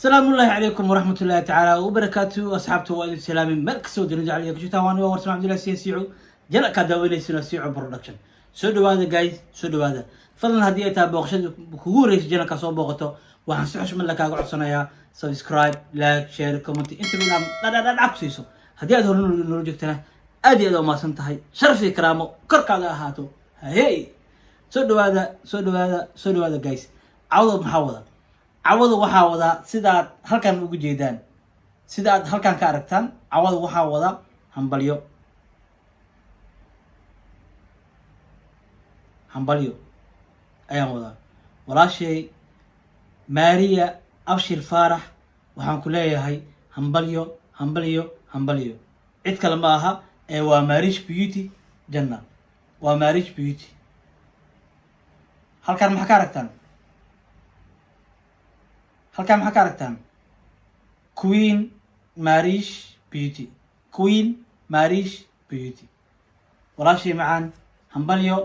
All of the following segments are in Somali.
السلام الله عليكم ورحمة الله تعالى وبركاته. أصحابته وإن سلامي ملك سود رجع لي كشتا وأنا ورسم عبد الله سيسيعو جل كداويلي سيسيعو برودكشن سودو هذا جايز سودو هذا فضلا هدية تابوغشة كوريس جل كسو بوغتو وحنسحش من لك أقعد صنايا سبسكرايب لايك شير كومنت انت لا عكسيسو هدية هون نرجعتنا أدي أدو ما سنتهي شرفي كرامو كرك على هاتو هاي سودو هذا جايز عوض محاوضة عوض waxaa wada sidaad halkan ugu jeedaan sidaad halkan ka aragtaan عوض waxaa wada hambalyo ayaan wada walaashay Maria Abshir Farax waxaan ku leeyahay hambalyo cid kale ma aha ee waa Marriage Beauty Janna waa Marriage Beauty halkan maxaa ka aragtaan halkan maxaa ka aragtaan Queen Marriage Beauty walaashay macaan hambalyo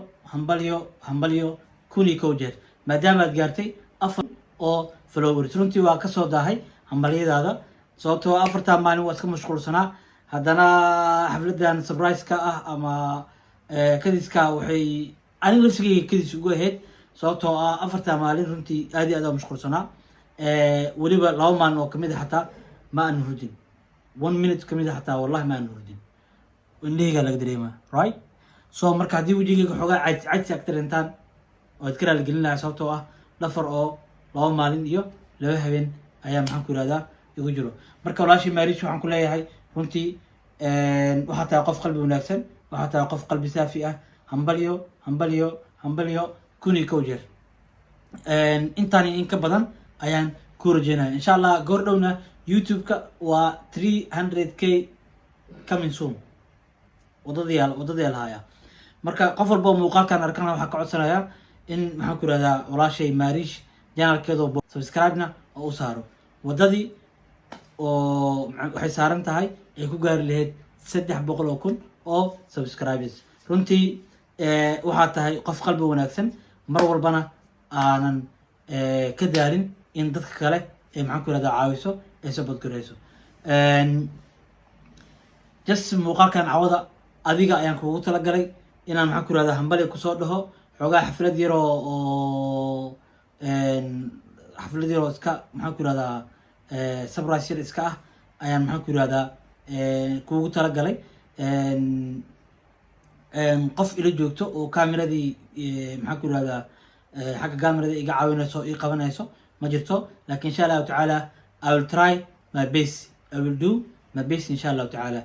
kuni koojeer maadaama aad gaartay 4 oo followers runtii waa ka soo daahay hambalyadaada sababtoo afarta maalin waa iska mashquulsanaa haddana xafladan surprise ka ah ama kadiska waxay aniga lafsigay kadis ugu ahayd sababtoo afarta maalin runtii aad iyo aad mashquulsanaa waliba 2 maalin oo kamid ah xataa ma aan hurdin 1 minute kamid ah xataa wallahi ma aan hurdin indhiga laga dareema right so marka hadii wajigayga xogaa cajsi agtarintaan oo adkara la gelinayo sababtoo ah dhafar oo 2 maalin iyo 2 habeen ayaa maxaan ku yiraahdaa igu jiro marka walaashii Marriage waxaan ku leeyahay runtii waxa taa qof qalbi wanaagsan waxa taa qof qalbi saafi ah hambalyo kuni koojeer intaani in ka badan ayaan ku rajeynayaa insha Allah goor dhowna YouTube-ka waa 300k coming soon wadadii lahaaya marka qof walba muuqaalkan arkana waxa ka codsanayaa in maxaan ku yiraahdaa walaashay Marriage channelkeedo subscribe-na oo u saaro wadadii oo waxay saaran tahay ay ku gaari lahayd 300,000 oo subscribers runtii waxa tahay qof qalbi wanaagsan mar walbana aanan ka daalin in dadka kale ee maxaan ku yiraahdaa caawiso ee support gareyso just muuqaalkan cawada adiga ayaan kugu tala galay inaan maxaan ku yiraahdaa hambalyo ku soo dhaho xogaa xaflad yar oo iska maxaan ku yiraahdaa surprise yar iska ah ayaan maxaan ku yiraahdaa kugu tala galay qof ila joogto oo kaamiradii maxaan ku yiraahdaa xagga kaamirada iga caawinayso ii qabanayso ma jirto laakiin insha Allah ta'ala I will try my best I will do my best insha Allah ta'ala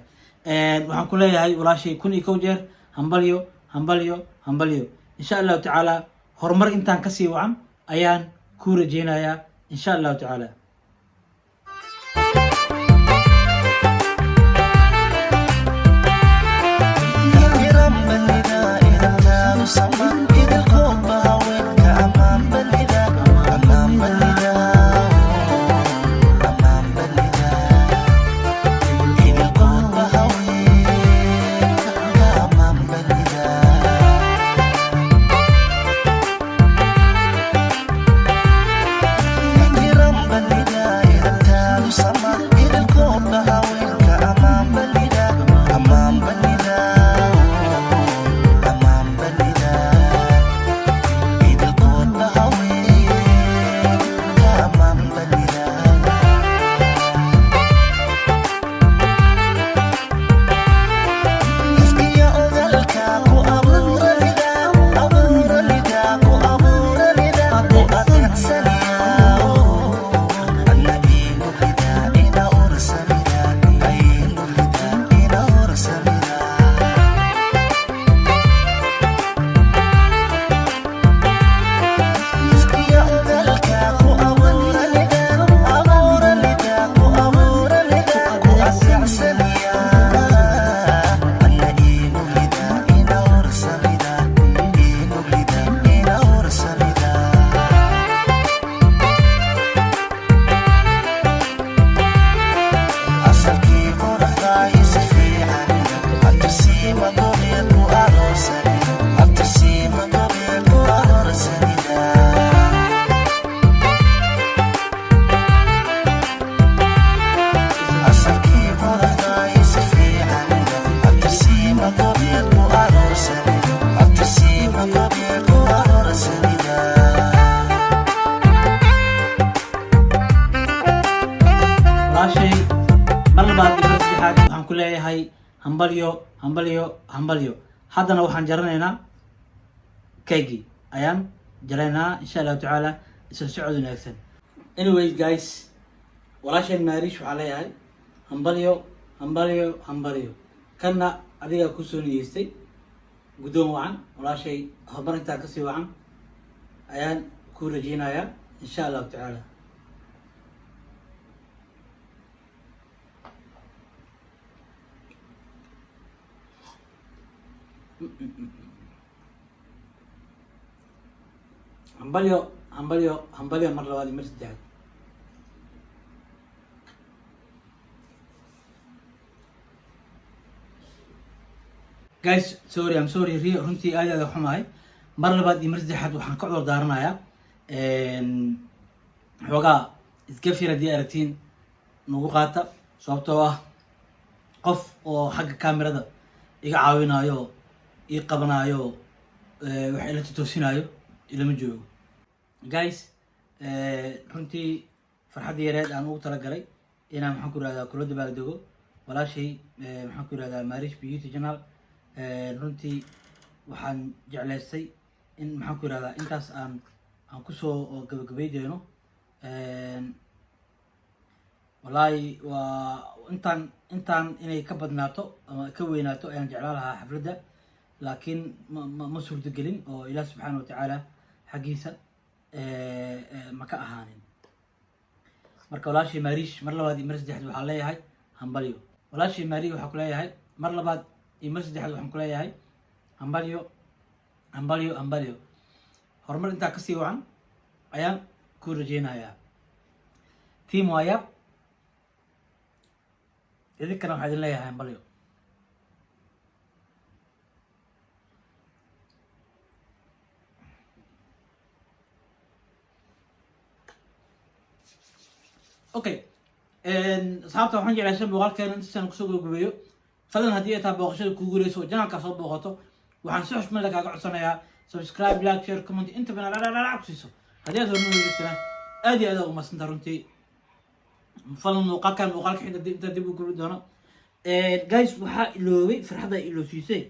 waxaan ku leeyahay walaashay kun iyo jeer hambalyo insha Allah ta'ala horumar intaan ka sii wacan ayaan ku rajeynayaa insha Allah ta'ala But walaashay mar labaad iyo mar saddexaad waxaan ku leeyahay hambalyo hambalyo hambalyo. haddana waxaan jaranaynaa keegii ayaan jaraynaa insha allahu tacaala isla socod wanaagsan. Anyways guys, walaashan maariish waxaa leeyahay hambalyo hambalyo hambalyo. kanna adiga kusoo niyeystay guddoon wacan walaashay, horumar intaa kasii wacan ayaan ku rajeynayaa insha allahu tacaala. hambalyo hambalyo hambalyo mar labaad iyo mar saddexaad. guys sorry I'm sorry runtii aad aad xumahay. mar labaad iyo mar saddexaad waxaan ka cudur daaranayaa xoogaa isgafir haddii aragtiin nagu qaata, sababtoo ah qof oo xagga kamerada iga caawinayo ii qabanayo wax ila tutoosinaayo ilama joogo. guys runtii farxadda yareed aan ugu talagalay inaan maxaan ku irahdaa kula dabaaldego walaashay maxaan ku irahdaa maariish beauty channel. runtii waxaan jeclaystay in maxaan ku irahdaa intaas aan kusoo gabagabaydeyno. wallaahi waa intaan inay ka badnaato ama ka weynaato ayaan jeclaan lahaa xafladda, laakiin ma suurtagelin oo ilaah subxaana watacaala xaggiisa ma ka ahaanin. marka walaashay maariish mar labaad iyo mar saddexaad waxaa leeyahay hambalyo. walaashay maariish waxaa ku leeyahay mar labaad iyo mar saddexaad waxaan ku leeyahay hambalyo hambalyo hambalyo. horumar intaa kasii wacan ayaan ku rajeynayaa. team waaya idinkana waxaa idin leeyahay hambalyo. okay asxaabta waxaan jeclaysay muuqaalkeena intaasaan kusoo gabagabeeyo. fadlan haddii ay tahay booqashada kugu guuleyso oo janalkaa soo booqato, waxaan si xushmad leh kaaga codsanayaa subscribe, like, share, comment inta badan dhadhadhadhac ku siiso. haddii aad horumar weydisana aad iyo aad ugu mahadsantahay runtii. fadlan muuqaalka xigta inta dib u guli doono. guys waxaa iloobay farxadda iloosiisay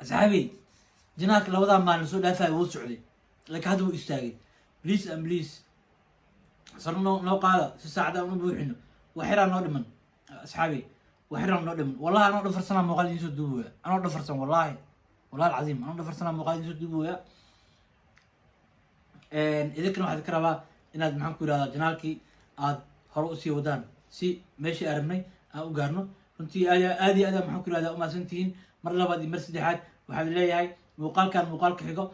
asxaabey, janaalka labadaa maalin soo dhaafaya wuu socday laakiin hadda wuu istaagay. please and please sar noo qaada si saacada una buuxino. waxyaraa noo dhiman asxaabey, waxyaraa noo dhiman. wallahi anoo dhafarsanaa muuqaal idiin soo duubaya, anoo dhafarsan wallahi alcadiim anoo dhafarsanaa muuqaal idiin soo duubaya. idinkana waxaad ka rabaa inaad maxaan ku irahdaa janaalkii aad hore usii wadaan si meeshii aan rabnay aan u gaarno. runtii aad iyo aad maxaan ku irahdaa umahadsan tihiin. mar labaad iyo mar saddexaad waxaad leeyahay muuqaalkan muuqaalka xigo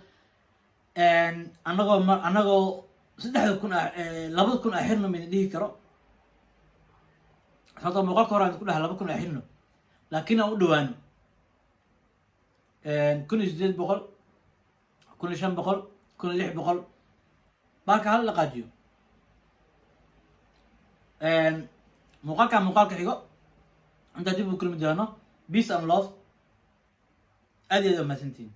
anagoo 2000 xirno ma dhihi karo, sababtoo muuqaalka hore aan ku dhahay 2000 xirno, laakiin aan u dhawaano 1800 1500 1600 baalka hal dhaqaajiyo. muuqaalka xigo intaa dib u kulmi doono. peace and love. aad iyo aad umahadsantihiin.